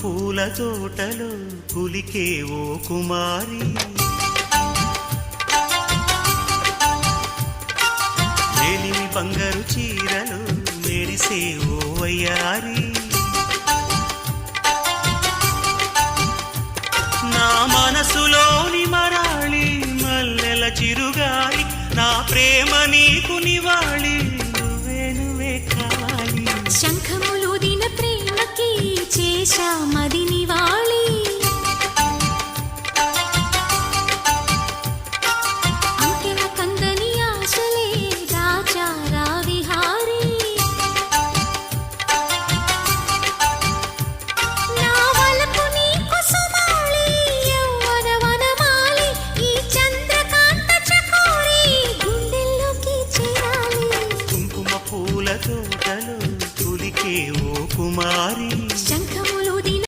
పూల తోటలో కులికే ఓ కుమారి, మేలిమి బంగారు చీరలు మెరిసే ఓ వయ్యారి, నా మనసులోని మరాళి మల్లెల చిరుగాలి, నా ప్రేమ నీకు నివాళి, నువ్వే నువ్వే కావాలి. శంఖములు దిన ప్రేమకి చేశా మదిని